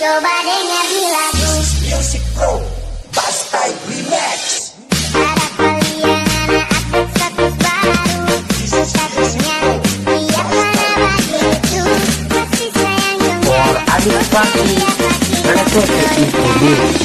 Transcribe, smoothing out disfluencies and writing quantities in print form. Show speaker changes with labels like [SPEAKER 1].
[SPEAKER 1] Coba dengar di lagu
[SPEAKER 2] Music Pro Bastai Remix.
[SPEAKER 1] Ada kalian anak update status baru. Statusnya tiap mana begitu. Kasih sayang
[SPEAKER 3] For
[SPEAKER 1] cuma
[SPEAKER 3] adik pagi,
[SPEAKER 1] setiap pagi.
[SPEAKER 3] Electronic Studio.